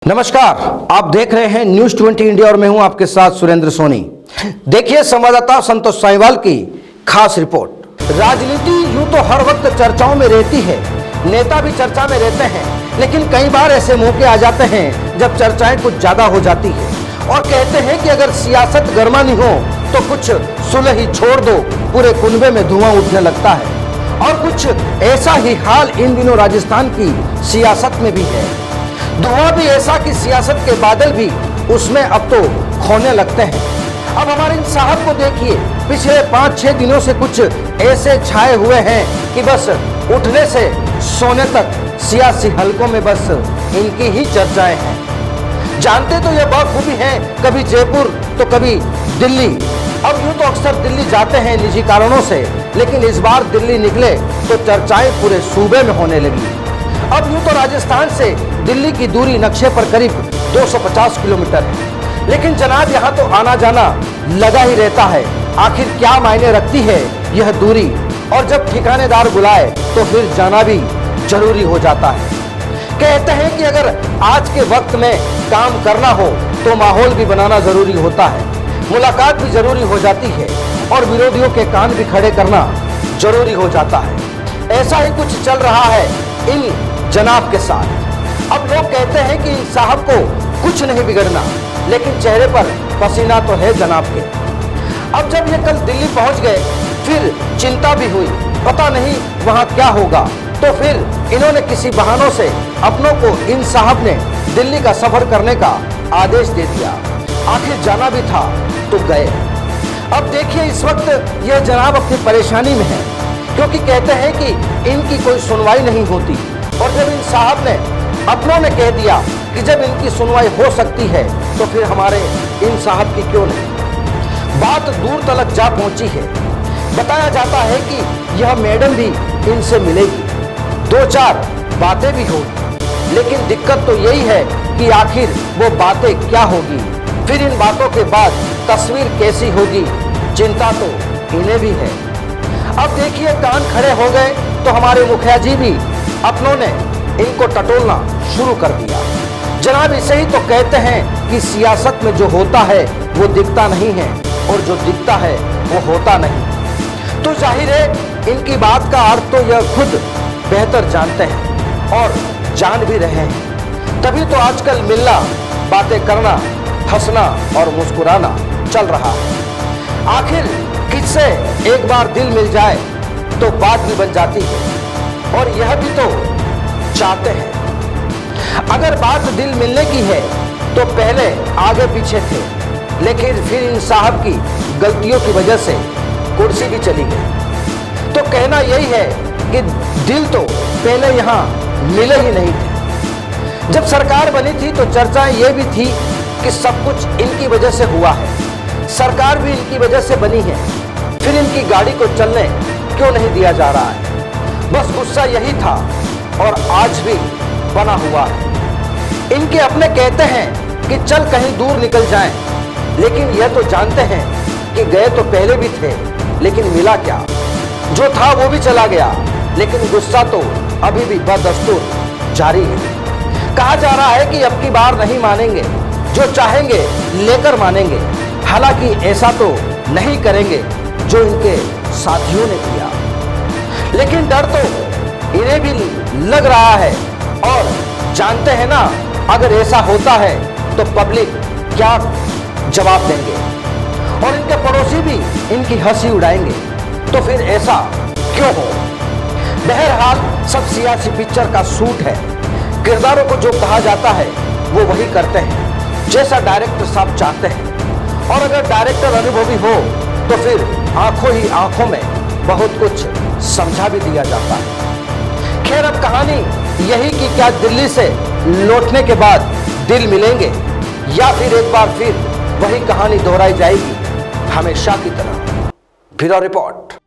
नमस्कार, आप देख रहे हैं न्यूज 20 इंडिया और मैं हूं आपके साथ सुरेंद्र सोनी। देखिए संवाददाता संतोष साहिवाल की खास रिपोर्ट। राजनीति यूं तो हर वक्त चर्चाओं में रहती है, नेता भी चर्चा में रहते हैं, लेकिन कई बार ऐसे मौके आ जाते हैं जब चर्चाएं कुछ ज्यादा हो जाती है और कहते हैं कि अगर सियासत गरमानी हो तो कुछ सुलह ही छोड़ दो, पूरे कुनबे में धुआं उठने लगता है। और कुछ ऐसा ही हाल इन दिनों राजस्थान की सियासत में भी है। धुआं भी ऐसा कि सियासत के बादल भी उसमें अब तो खोने लगते हैं। अब हमारे इन साहब को देखिए, पिछले 5-6 दिनों से कुछ ऐसे छाए हुए हैं कि बस उठने से सोने तक सियासी हलकों में बस इनकी ही चर्चाएं हैं। जानते तो ये बखूबी हैं, कभी जयपुर तो कभी दिल्ली। अब यूं तो अक्सर दिल्ली जाते हैं निजी कारणों से, लेकिन इस बार दिल्ली निकले तो चर्चाएं पूरे सूबे में होने लगी। अब यूं तो राजस्थान से दिल्ली की दूरी नक्शे पर करीब 250 किलोमीटर है, लेकिन जनाब यहाँ तो आना जाना लगा ही रहता है। आखिर क्या मायने रखती है यह दूरी, और जब ठिकानेदार बुलाए तो फिर जाना भी जरूरी हो जाता है। कहते हैं कि अगर आज के वक्त में काम करना हो तो माहौल भी बनाना जरूरी होता है, मुलाकात भी जरूरी हो जाती है और विरोधियों के कान भी खड़े करना जरूरी हो जाता है। ऐसा ही कुछ चल रहा है इन जनाब के साथ। अब लोग कहते हैं कि इन साहब को कुछ नहीं बिगड़ना, लेकिन चेहरे पर पसीना तो है जनाब के। अब जब ये कल दिल्ली पहुंच गए, फिर चिंता भी हुई, पता नहीं वहां क्या होगा, तो फिर इन्होंने किसी बहानों से अपनों को इन साहब ने दिल्ली का सफर करने का आदेश दे दिया। आखिर जाना भी था तो गए। अब देखिए इस वक्त यह जनाब अपनी परेशानी में है, क्योंकि कहते हैं कि इनकी कोई सुनवाई नहीं होती। और जब इन साहब ने अपनों ने कह दिया कि जब इनकी सुनवाई हो सकती है तो फिर हमारे इन साहब की क्यों नहीं। बात दूर तलक जा पहुंची है। बताया जाता है कि यह मैडम भी इनसे मिलेगी, 2-4 बातें भी होगी, लेकिन दिक्कत तो यही है कि आखिर वो बातें क्या होगी, फिर इन बातों के बाद तस्वीर कैसी होगी, चिंता तो इन्हें भी है। अब देखिए कान खड़े हो गए तो हमारे मुखिया जी भी अपनों ने इनको टटोलना शुरू कर दिया। जनाब इसे ही तो कहते हैं कि सियासत में जो होता है वो दिखता नहीं है और जो दिखता है वो होता नहीं। तो जाहिर है इनकी बात का अर्थ तो यह खुद बेहतर जानते हैं और जान भी रहे हैं। तभी तो आजकल मिलना, बातें करना, हंसना और मुस्कुराना चल रहा है। आखिर किससे एक बार दिल मिल जाए तो बात भी बन जाती है, और यह भी तो चाहते हैं। अगर बात दिल मिलने की है तो पहले आगे पीछे थे, लेकिन फिर इन साहब की गलतियों की वजह से कुर्सी भी चली गई। तो कहना यही है कि दिल तो पहले यहाँ मिले ही नहीं थे। जब सरकार बनी थी तो चर्चाएं ये भी थी कि सब कुछ इनकी वजह से हुआ है, सरकार भी इनकी वजह से बनी है, फिर इनकी गाड़ी को चलने क्यों नहीं दिया जा रहा है। बस गुस्सा यही था और आज भी बना हुआ है। इनके अपने कहते हैं कि चल कहीं दूर निकल जाएं, लेकिन यह तो जानते हैं कि गए तो पहले भी थे, लेकिन मिला क्या। जो था वो भी चला गया, लेकिन गुस्सा तो अभी भी बदस्तूर जारी है। कहा जा रहा है कि अब की बार नहीं मानेंगे, जो चाहेंगे लेकर मानेंगे। हालांकि ऐसा तो नहीं करेंगे जो इनके साथियों ने किया, लेकिन डर तो इन्हें भी लग रहा है। और जानते हैं ना, अगर ऐसा होता है तो पब्लिक क्या जवाब देंगे, और इनके पड़ोसी भी इनकी हंसी उड़ाएंगे। तो फिर ऐसा क्यों हो। बहरहाल सब सियासी पिक्चर का सूट है। किरदारों को जो कहा जाता है वो वही करते हैं जैसा डायरेक्टर साहब चाहते हैं, और अगर डायरेक्टर अनुभवी हो तो फिर आंखों ही आंखों में बहुत कुछ समझा भी दिया जाता है। खैर अब कहानी यही कि क्या दिल्ली से लौटने के बाद दिल मिलेंगे, या फिर एक बार फिर वही कहानी दोहराई जाएगी हमेशा की तरह। Bureau report.